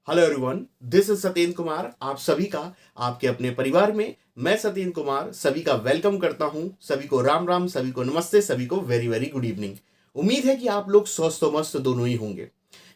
Hello everyone, this is Satyendra Kumar. आप सभी का आपके अपने परिवार में मैं सत्येंद्र कुमार सभी का वेलकम करता हूं। सभी को राम राम, सभी को नमस्ते, सभी को वेरी वेरी गुड इवनिंग। उम्मीद है कि आप लोग स्वस्थ और मस्त दोनों ही होंगे।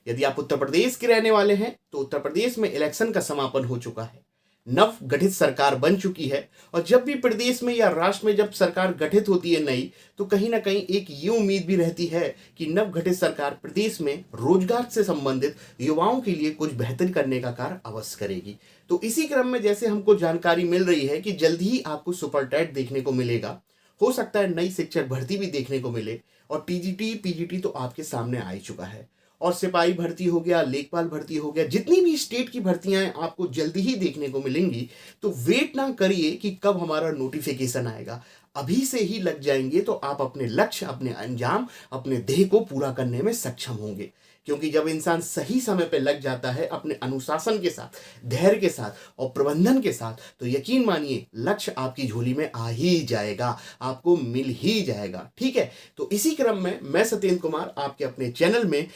यदि आप उत्तर प्रदेश के रहने वाले हैं तो उत्तर प्रदेश में इलेक्शन का समापन हो चुका है। नव गठित सरकार बन चुकी है और जब भी प्रदेश में या राष्ट्र में जब सरकार गठित होती है नई, तो कहीं ना कहीं एक ये उम्मीद भी रहती है कि नव गठित सरकार प्रदेश में रोजगार से संबंधित युवाओं के लिए कुछ बेहतर करने का कार्य अवश्य करेगी। तो इसी क्रम में जैसे हमको जानकारी मिल रही है कि जल्द ही आपको सुपर टेट देखने को मिलेगा, हो सकता है नई शिक्षक भर्ती भी देखने को मिले, और टीजीटी पीजीटी तो आपके सामने आ ही चुका है, और सिपाही भर्ती हो गया, लेखपाल भर्ती हो गया, जितनी भी स्टेट की भर्तियां हैं आपको जल्दी ही देखने को मिलेंगी। तो वेट ना करिए कि कब हमारा नोटिफिकेशन आएगा, अभी से ही लग जाएंगे तो आप अपने लक्ष्य, अपने अंजाम, अपने ध्येय को पूरा करने में सक्षम होंगे। क्योंकि जब इंसान सही समय पर लग जाता है अपने अनुशासन के साथ, धैर्य के साथ और प्रबंधन के साथ, तो यकीन मानिए लक्ष्य आपकी झोली में आ ही जाएगा, आपको मिल ही जाएगा। ठीक है, तो इसी क्रम में मैं सत्येंद्र कुमार आपके अपने चैनल में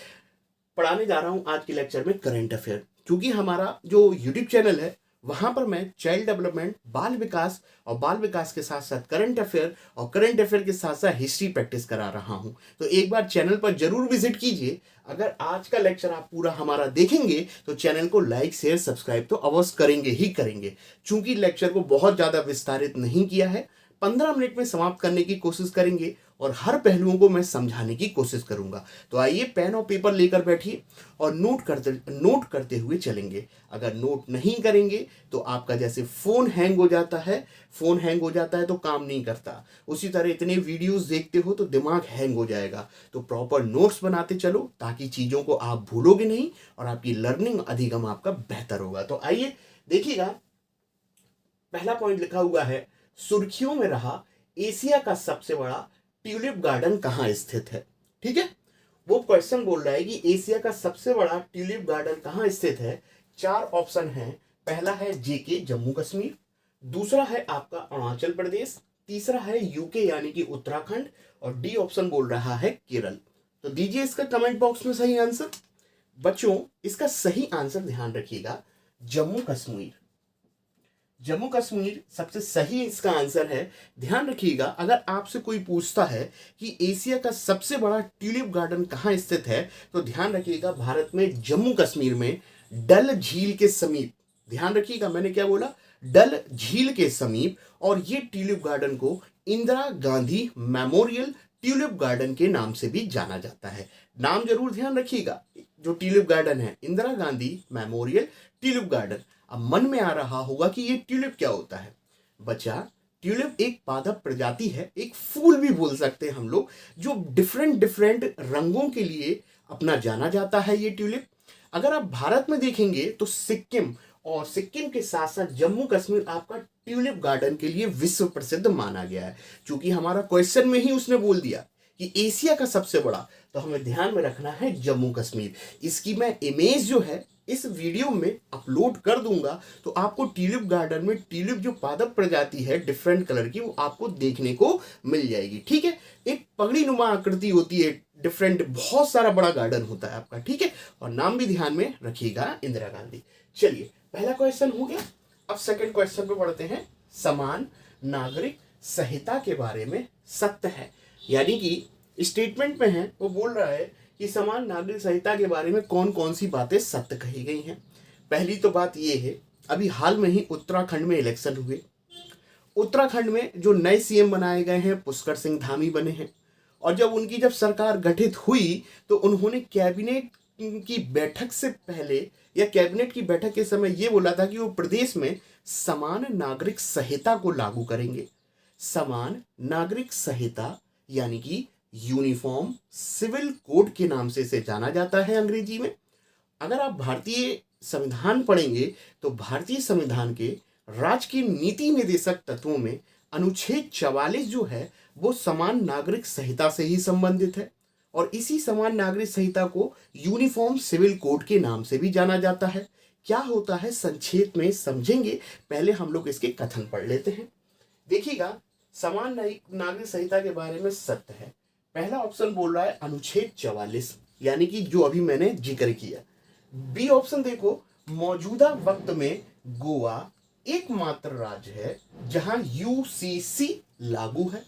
पढ़ाने जा रहा हूं आज के लेक्चर में करंट अफेयर। क्योंकि हमारा जो यूट्यूब चैनल है वहां पर मैं चाइल्ड डेवलपमेंट, बाल विकास और बाल विकास के साथ साथ करंट अफेयर और करंट अफेयर के साथ साथ हिस्ट्री प्रैक्टिस करा रहा हूं। तो एक बार चैनल पर जरूर विजिट कीजिए। अगर आज का लेक्चर आप पूरा हमारा देखेंगे तो चैनल को लाइक शेयर सब्सक्राइब तो अवश्य करेंगे ही करेंगे। चूंकि लेक्चर को बहुत ज्यादा विस्तारित नहीं किया है, 15 मिनट में समाप्त करने की कोशिश करेंगे और हर पहलुओं को मैं समझाने की कोशिश करूंगा। तो आइए पेन और पेपर लेकर बैठिए और नोट करते हुए चलेंगे। अगर नोट नहीं करेंगे तो आपका जैसे फोन हैंग हो जाता है तो काम नहीं करता, उसी तरह इतने वीडियोस देखते हो तो दिमाग हैंग हो जाएगा। तो प्रॉपर नोट्स बनाते चलो ताकि चीजों को आप भूलोगे नहीं और आपकी लर्निंग अधिगम आपका बेहतर होगा। तो आइए देखिएगा, पहला पॉइंट लिखा हुआ है, सुर्खियों में रहा एशिया का सबसे बड़ा ट्यूलिप गार्डन कहां स्थित है। ठीक है, वो क्वेश्चन बोल रहा है कि एशिया का सबसे बड़ा ट्यूलिप गार्डन कहां स्थित है। 4 ऑप्शन है। पहला है जेके जम्मू कश्मीर, दूसरा है आपका अरुणाचल प्रदेश, तीसरा है यूके यानी कि उत्तराखंड, और डी ऑप्शन बोल रहा है केरल। तो दीजिए इसका कमेंट बॉक्स में सही आंसर। बच्चों, इसका सही आंसर ध्यान रखिएगा, जम्मू कश्मीर। जम्मू कश्मीर सबसे सही इसका आंसर है। ध्यान रखिएगा, अगर आपसे कोई पूछता है कि एशिया का सबसे बड़ा ट्यूलिप गार्डन कहाँ स्थित है, तो ध्यान रखिएगा भारत में जम्मू कश्मीर में डल झील के समीप। ध्यान रखिएगा, मैंने क्या बोला, डल झील के समीप। और ये ट्यूलिप गार्डन को Indira Gandhi memorial tulip garden के नाम से भी जाना जाता है। नाम जरूर ध्यान रखिएगा, जो ट्यूलिप गार्डन है Indira Gandhi memorial tulip garden. अब मन में आ रहा होगा कि ये ट्यूलिप क्या होता है। बच्चा, ट्यूलिप एक पादप प्रजाति है, एक फूल भी बोल सकते हैं हम लोग, जो डिफरेंट डिफरेंट रंगों के लिए अपना जाना जाता है ये ट्यूलिप। अगर आप भारत में देखेंगे तो सिक्किम, और सिक्किम के साथ साथ जम्मू कश्मीर आपका ट्यूलिप गार्डन के लिए विश्व प्रसिद्ध माना गया है। क्योंकि हमारा क्वेश्चन में ही उसने बोल दिया कि एशिया का सबसे बड़ा, तो हमें ध्यान में रखना है जम्मू कश्मीर। इसकी मैं इमेज जो है इस वीडियो में अपलोड कर दूंगा, तो आपको ट्यूलिप गार्डन में ट्यूलिप जो पादप प्रजाति है डिफरेंट कलर की, वो आपको देखने को मिल जाएगी। ठीक है, एक पगड़ी नुमा आकृति होती है, डिफरेंट बहुत सारा बड़ा गार्डन होता है आपका। ठीक है, और नाम भी ध्यान में रखिएगा, इंदिरा गांधी। चलिए, पहला क्वेश्चन हो गया। अब सेकंड क्वेश्चन पे बढ़ते हैं। समान नागरिक संहिता के बारे में सत्य है, यानी कि स्टेटमेंट में है, वो बोल रहा है कि समान नागरिक संहिता के बारे में कौन कौन सी बातें सत्य कही गई हैं। पहली तो बात ये है, अभी हाल में ही उत्तराखंड में इलेक्शन हुए। उत्तराखंड में जो नए सीएम बनाए गए हैं पुष्कर सिंह धामी बने हैं, और जब सरकार गठित हुई तो उन्होंने कैबिनेट की बैठक से पहले या कैबिनेट की बैठक के समय ये बोला था कि वो प्रदेश में समान नागरिक संहिता को लागू करेंगे। समान नागरिक संहिता यानी कि यूनिफॉर्म सिविल कोड के नाम से इसे जाना जाता है अंग्रेजी में। अगर आप भारतीय संविधान पढ़ेंगे तो भारतीय संविधान के राज्य की नीति निर्देशक तत्वों में अनुच्छेद 44 जो है वो समान नागरिक संहिता से ही संबंधित है, और इसी समान नागरिक संहिता को यूनिफॉर्म सिविल कोड के नाम से भी जाना जाता है। क्या होता है संक्षेप में समझेंगे, पहले हम लोग इसके कथन पढ़ लेते हैं। देखिएगा, समान नागरिक संहिता के बारे में सत्य है। पहला ऑप्शन बोल रहा है अनुच्छेद 44, यानी कि जो अभी मैंने जिक्र किया। बी ऑप्शन देखो, मौजूदा वक्त में गोवा एकमात्र राज्य है जहां यूसीसी लागू है।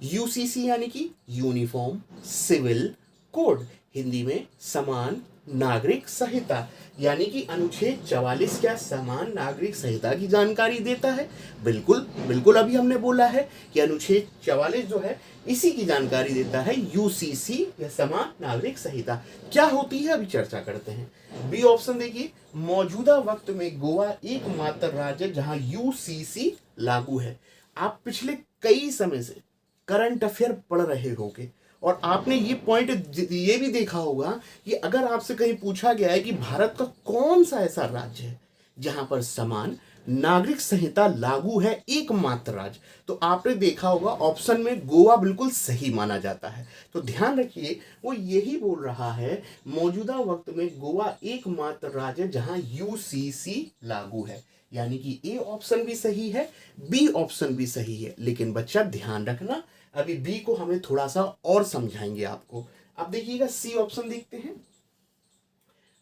यूसीसी यानी कि यूनिफॉर्म सिविल कोड, हिंदी में समान नागरिक संहिता, यानी कि अनुच्छेद 44 क्या समान नागरिक संहिता की जानकारी देता है। बिल्कुल बिल्कुल, अभी हमने बोला है कि अनुच्छेद 44 जो है इसी की जानकारी देता है, यूसीसी या समान नागरिक संहिता क्या होती है अभी चर्चा करते हैं। बी ऑप्शन देखिए, मौजूदा वक्त में गोवा एकमात्र राज्य जहां यूसीसी लागू है। आप पिछले कई समय से करंट अफेयर पढ़ रहे होंगे और आपने ये पॉइंट ये भी देखा होगा कि अगर आपसे कहीं पूछा गया है कि भारत का कौन सा ऐसा राज्य है जहां पर समान नागरिक संहिता लागू है, एकमात्र राज्य, तो आपने देखा होगा ऑप्शन में गोवा बिल्कुल सही माना जाता है। तो ध्यान रखिए, वो यही बोल रहा है मौजूदा वक्त में गोवा एकमात्र राज्य जहां यूसीसी लागू है, यानी कि ए ऑप्शन भी सही है, बी ऑप्शन भी सही है। लेकिन बच्चा ध्यान रखना, अभी बी को हमें थोड़ा सा और समझाएंगे आपको। अब देखिएगा सी ऑप्शन देखते हैं।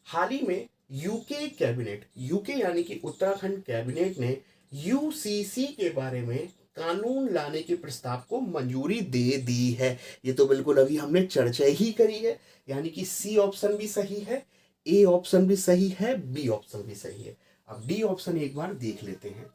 हाल ही में यूके कैबिनेट, यूके यानी कि उत्तराखंड कैबिनेट ने यूसीसी के बारे में कानून लाने के प्रस्ताव को मंजूरी दे दी है। ये तो बिल्कुल अभी हमने चर्चा ही करी है, यानी कि सी ऑप्शन भी सही है, ए ऑप्शन भी सही है, बी ऑप्शन भी सही है। अब डी ऑप्शन एक बार देख लेते हैं।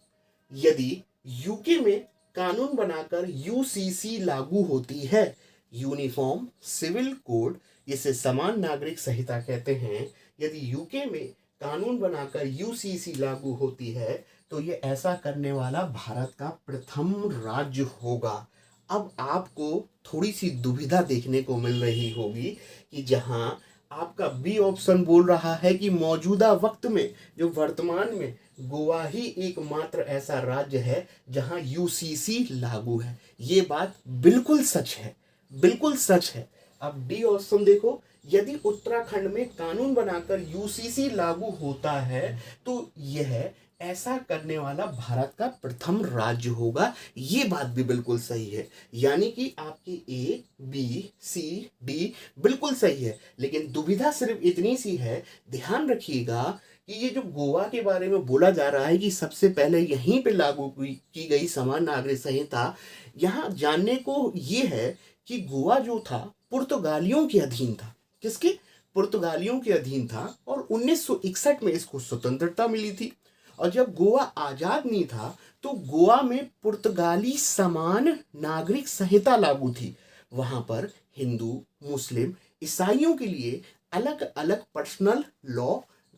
यदि यूके में कानून बनाकर यूसीसी लागू होती है, यूनिफॉर्म सिविल कोड, इसे समान नागरिक संहिता कहते हैं, यदि यूके में कानून बनाकर यूसीसी लागू होती है तो ये ऐसा करने वाला भारत का प्रथम राज्य होगा। अब आपको थोड़ी सी दुविधा देखने को मिल रही होगी कि जहां आपका बी ऑप्शन बोल रहा है कि मौजूदा वक्त में, जो वर्तमान में, गोवा ही एकमात्र ऐसा राज्य है जहां यूसीसी लागू है। ये बात बिल्कुल सच है, बिल्कुल सच है। अब डी ऑप्शन देखो, यदि उत्तराखंड में कानून बनाकर यूसीसी लागू होता है तो यह ऐसा करने वाला भारत का प्रथम राज्य होगा। ये बात भी बिल्कुल सही है, यानी कि आपकी ए बी सी डी बिल्कुल सही है। लेकिन दुविधा सिर्फ इतनी सी है, ध्यान रखिएगा कि ये जो गोवा के बारे में बोला जा रहा है कि सबसे पहले यहीं पे लागू की गई समान नागरिक संहिता, यहाँ जानने को ये है कि गोवा जो था पुर्तगालियों के अधीन था। किसके? पुर्तगालियों के अधीन था और 1961 में इसको स्वतंत्रता मिली थी। और जब गोवा आजाद नहीं था तो गोवा में पुर्तगाली समान नागरिक संहिता लागू थी। वहां पर हिंदू, मुस्लिम, ईसाइयों के लिए अलग अलग पर्सनल लॉ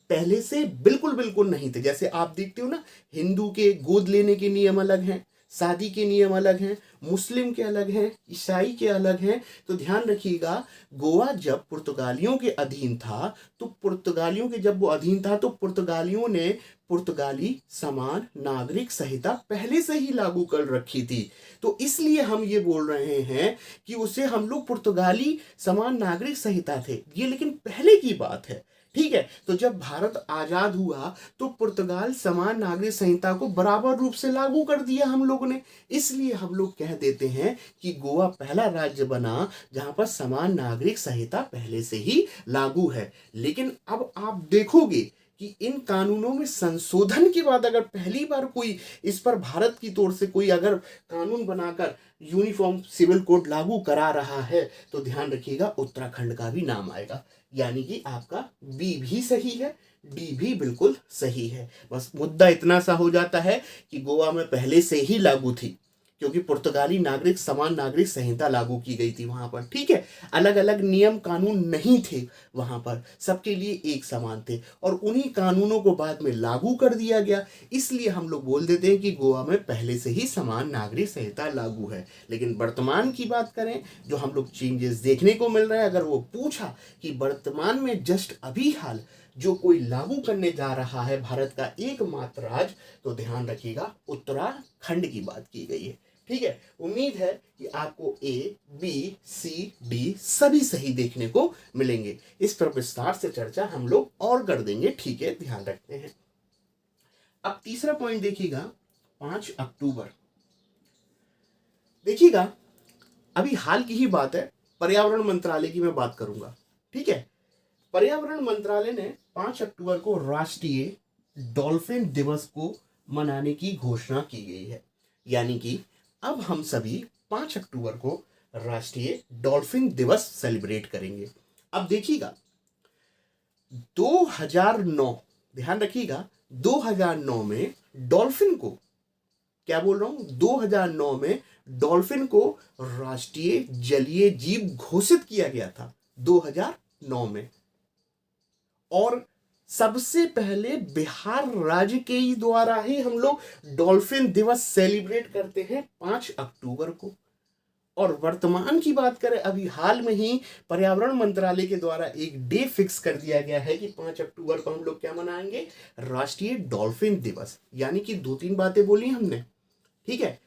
पहले से बिल्कुल बिल्कुल नहीं थे। जैसे आप देखते हो ना, हिंदू के गोद लेने के नियम अलग हैं, शादी के नियम अलग हैं, मुस्लिम के अलग हैं, ईसाई के अलग हैं। तो ध्यान रखिएगा, गोवा जब पुर्तगालियों के अधीन था तो पुर्तगालियों के जब वो अधीन था तो पुर्तगालियों ने पुर्तगाली समान नागरिक संहिता पहले से ही लागू कर रखी थी। तो इसलिए हम ये बोल रहे हैं कि उसे हम लोग पुर्तगाली समान नागरिक संहिता थे, ये लेकिन पहले की बात है। ठीक है, तो जब भारत आजाद हुआ तो पुर्तगाल समान नागरिक संहिता को बराबर रूप से लागू कर दिया हम लोगों ने। इसलिए हम लोग कह देते हैं कि गोवा पहला राज्य बना जहां पर समान नागरिक संहिता पहले से ही लागू है। लेकिन अब आप देखोगे कि इन कानूनों में संशोधन के बाद अगर पहली बार कोई इस पर भारत की तौर से कोई अगर कानून बनाकर यूनिफॉर्म सिविल कोड लागू करा रहा है तो ध्यान रखिएगा उत्तराखंड का भी नाम आएगा। यानी कि आपका बी भी सही है, डी भी बिल्कुल सही है। बस मुद्दा इतना सा हो जाता है कि गोवा में पहले से ही लागू थी क्योंकि पुर्तगाली नागरिक समान नागरिक संहिता लागू की गई थी वहां पर। ठीक है, अलग अलग नियम कानून नहीं थे वहां पर, सबके लिए एक समान थे और उन्हीं कानूनों को बाद में लागू कर दिया गया। इसलिए हम लोग बोल देते हैं कि गोवा में पहले से ही समान नागरिक संहिता लागू है। लेकिन वर्तमान की बात करें, जो हम लोग चेंजेस देखने को मिल रहा है, अगर वो पूछा कि वर्तमान में जस्ट अभी हाल जो कोई लागू करने जा रहा है भारत का एकमात्र राज्य, तो ध्यान रखिएगा उत्तराखंड की बात की गई है। ठीक है, उम्मीद है कि आपको ए बी सी डी सभी सही देखने को मिलेंगे। इस पर विस्तार से चर्चा हम लोग और कर देंगे। ठीक है, ध्यान रखते हैं। अब तीसरा पॉइंट देखिएगा, 5 अक्टूबर। देखिएगा, अभी हाल की ही बात है, पर्यावरण मंत्रालय की मैं बात करूंगा। ठीक है, पर्यावरण मंत्रालय ने 5 अक्टूबर को राष्ट्रीय डॉल्फिन दिवस को मनाने की घोषणा की गई है। यानी कि अब हम सभी 5 अक्टूबर को राष्ट्रीय डॉल्फिन दिवस सेलिब्रेट करेंगे। अब देखिएगा 2009, ध्यान रखिएगा 2009 में डॉल्फिन को, क्या बोल रहा हूं, 2009 में डॉल्फिन को राष्ट्रीय जलीय जीव घोषित किया गया था 2009 में। और सबसे पहले बिहार राज्य के ही द्वारा ही हम लोग डॉल्फिन दिवस सेलिब्रेट करते हैं 5 अक्टूबर को। और वर्तमान की बात करें, अभी हाल में ही पर्यावरण मंत्रालय के द्वारा एक डे फिक्स कर दिया गया है कि 5 अक्टूबर को हम लोग क्या मनाएंगे, राष्ट्रीय डॉल्फिन दिवस। यानी कि 2-3 बातें बोली हमने, ठीक है।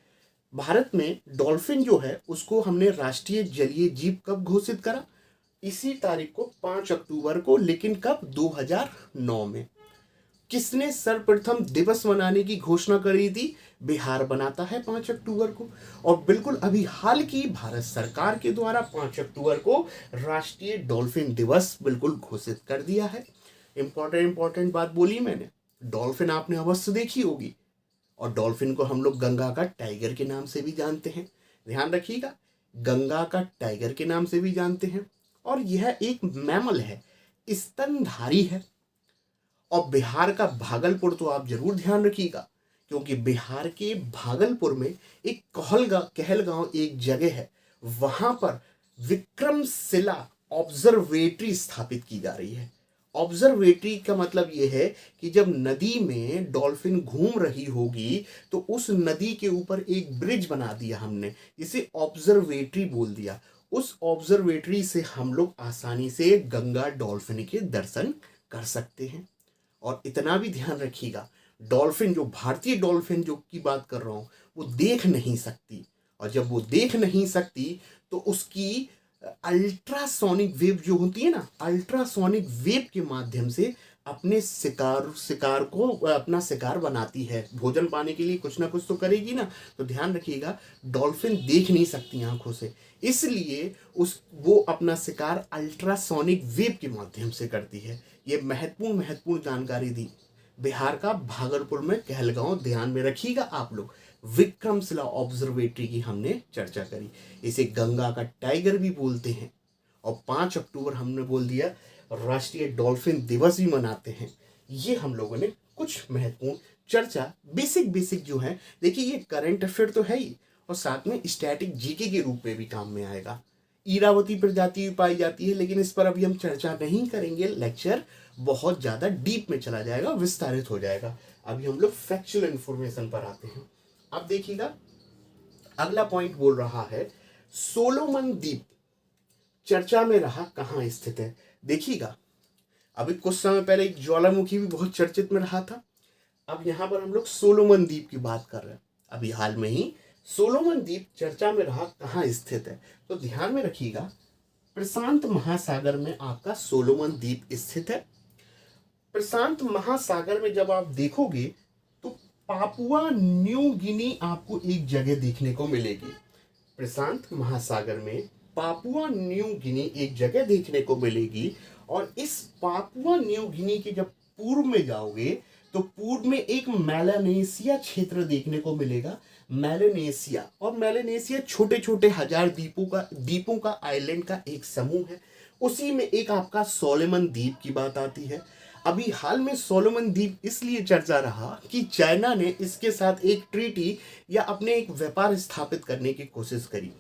भारत में डॉल्फिन जो है उसको हमने राष्ट्रीय जलीय जीव कब घोषित करा, इसी तारीख को 5 अक्टूबर को। लेकिन कब, 2009 में। किसने सर्वप्रथम दिवस मनाने की घोषणा करी थी, बिहार बनाता है 5 अक्टूबर को। और बिल्कुल अभी हाल की भारत सरकार के द्वारा 5 अक्टूबर को राष्ट्रीय डॉल्फिन दिवस बिल्कुल घोषित कर दिया है। इंपॉर्टेंट बात बोली मैंने, डॉल्फिन आपने अवश्य देखी होगी, और डॉल्फिन को हम लोग गंगा का टाइगर के नाम से भी जानते हैं। ध्यान रखिएगा, गंगा का टाइगर के नाम से भी जानते हैं। और यह एक मैमल है, स्तनधारी है। और बिहार का भागलपुर तो आप जरूर ध्यान रखिएगा, क्योंकि बिहार के भागलपुर में एक कहलगांव एक जगह है, वहां पर विक्रमशिला ऑब्जर्वेटरी स्थापित की जा रही है। ऑब्जर्वेटरी का मतलब यह है कि जब नदी में डॉल्फिन घूम रही होगी तो उस नदी के ऊपर एक ब्रिज बना दिया हमने, जिसे ऑब्जर्वेटरी बोल दिया। उस ऑब्जर्वेटरी से हम लोग आसानी से गंगा डॉल्फिन के दर्शन कर सकते हैं। और इतना भी ध्यान रखिएगा, डॉल्फिन, जो भारतीय डॉल्फिन जो की बात कर रहा हूं, वो देख नहीं सकती। और जब वो देख नहीं सकती तो उसकी अल्ट्रासोनिक वेव जो होती है ना, अल्ट्रासोनिक वेव के माध्यम से अपने शिकार को अपना शिकार बनाती है। भोजन पाने के लिए कुछ ना कुछ तो करेगी ना। तो ध्यान रखिएगा, डॉल्फिन देख नहीं सकती आंखों से, इसलिए वो अपना शिकार अल्ट्रासोनिक वेव के माध्यम से करती है। ये महत्वपूर्ण जानकारी दी। बिहार का भागलपुर में कहलगांव, ध्यान में रखिएगा आप लोग। विक्रमशिला ऑब्जर्वेटरी की हमने चर्चा करी। इसे गंगा का टाइगर भी बोलते हैं। और 5 अक्टूबर हमने बोल दिया राष्ट्रीय डॉल्फिन दिवस भी मनाते हैं। ये हम लोगों ने कुछ महत्वपूर्ण चर्चा, बेसिक जो है। देखिए, ये करंट अफेयर तो है ही, और साथ में स्टैटिक जीके के रूप में भी काम में आएगा। ईरावती प्रजाति भी पाई जाती है, लेकिन इस पर अभी हम चर्चा नहीं करेंगे। लेक्चर बहुत ज़्यादा डीप में चला जाएगा, विस्तारित हो जाएगा। अभी हम लोग फैक्चुअल इंफॉर्मेशन पर आते हैं। अब देखिएगा, अगला पॉइंट बोल रहा है सोलोमन द्वीप चर्चा में रहा, कहाँ स्थित है। देखिएगा, अभी कुछ समय पहले एक ज्वालामुखी भी बहुत चर्चित में रहा था। अब यहाँ पर हम लोग सोलोमन द्वीप की बात कर रहे हैं। अभी हाल में ही सोलोमन द्वीप चर्चा में रहा, कहाँ स्थित है। तो ध्यान में रखिएगा, प्रशांत महासागर में आपका सोलोमन द्वीप स्थित है। प्रशांत महासागर में जब आप देखोगे तो पापुआ न्यू गिनी आपको एक जगह देखने को मिलेगी। प्रशांत महासागर में पापुआ न्यू गिनी एक जगह देखने को मिलेगी। और इस पापुआ न्यू गिनी के जब पूर्व में जाओगे तो पूर्व में एक मेलानेशिया क्षेत्र देखने को मिलेगा। मेलानेशिया, और मेलानेशिया छोटे छोटे 1000 द्वीपों का आइलैंड का एक समूह है। उसी में एक आपका सोलोमन द्वीप की बात आती है। अभी हाल में सोलोमन द्वीप इसलिए चर्चा रहा कि चाइना ने इसके साथ एक ट्रीटी या अपने एक व्यापार स्थापित करने की कोशिश करी,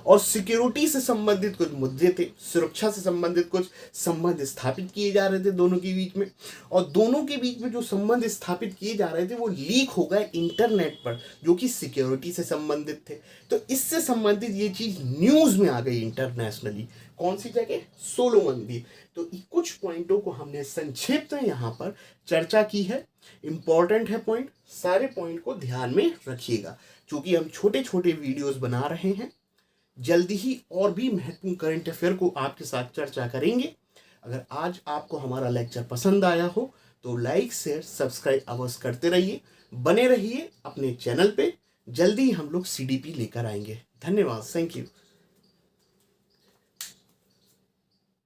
और सिक्योरिटी से संबंधित कुछ मुद्दे थे, सुरक्षा से संबंधित कुछ संबंध स्थापित किए जा रहे थे दोनों के बीच में। और दोनों के बीच में जो संबंध स्थापित किए जा रहे थे वो लीक हो गए इंटरनेट पर, जो कि सिक्योरिटी से संबंधित थे। तो इससे संबंधित ये चीज न्यूज में आ गई इंटरनेशनली। कौन सी जगह, सोलोमन द्वीप। तो कुछ पॉइंटों को हमने संक्षेप में यहाँ पर चर्चा की है। इंपॉर्टेंट है पॉइंट, सारे पॉइंट को ध्यान में रखिएगा, क्योंकि हम छोटे छोटे वीडियोस बना रहे हैं। जल्दी ही और भी महत्वपूर्ण करंट अफेयर को आपके साथ चर्चा करेंगे। अगर आज आपको हमारा लेक्चर पसंद आया हो तो लाइक शेयर सब्सक्राइब अवश्य करते रहिए, बने रहिए अपने चैनल पे। जल्दी हम लोग CDP लेकर आएंगे। धन्यवाद, थैंक यू।